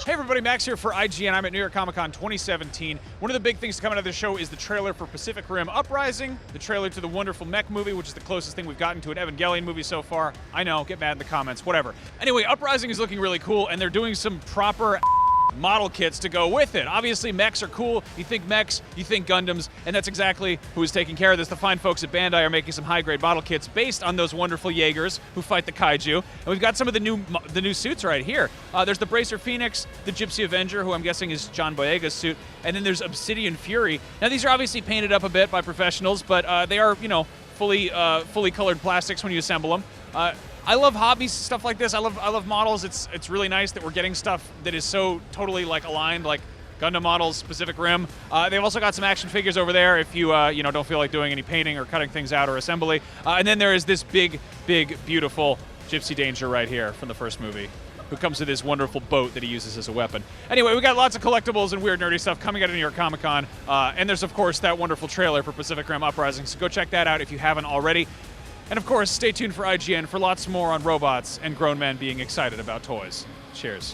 Hey everybody, Max here for IGN. I'm at New York Comic Con 2017. One of the big things coming out of the show is the trailer for Pacific Rim Uprising, the trailer to the wonderful Mech movie, which is the closest thing we've gotten to an Evangelion movie so far. I know, get mad in the comments, whatever. Anyway, Uprising is looking really cool, and they're doing some proper model kits to go with it. Obviously, mechs are cool. You think mechs, you think Gundams, and that's exactly who is taking care of this. The fine folks at Bandai are making some high-grade model kits based on those wonderful Jaegers who fight the kaiju. And we've got some of the new suits right here. There's the Bracer Phoenix, the Gypsy Avenger, who I'm guessing is John Boyega's suit, and then there's Obsidian Fury. Now, these are obviously painted up a bit by professionals, but they are, you know, fully colored plastics when you assemble them. I love hobby stuff like this. I love models. It's really nice that we're getting stuff that is so totally like aligned, like Gundam models, Pacific Rim. They've also got some action figures over there if you you know, don't feel like doing any painting or cutting things out or assembly. And then there is this big, beautiful Gypsy Danger right here from the first movie, who comes with this wonderful boat that he uses as a weapon. Anyway, we got lots of collectibles and weird nerdy stuff coming out of New York Comic Con. And there's of course that wonderful trailer for Pacific Rim Uprising, so go check that out if you haven't already. And of course, stay tuned for IGN for lots more on robots and grown men being excited about toys. Cheers.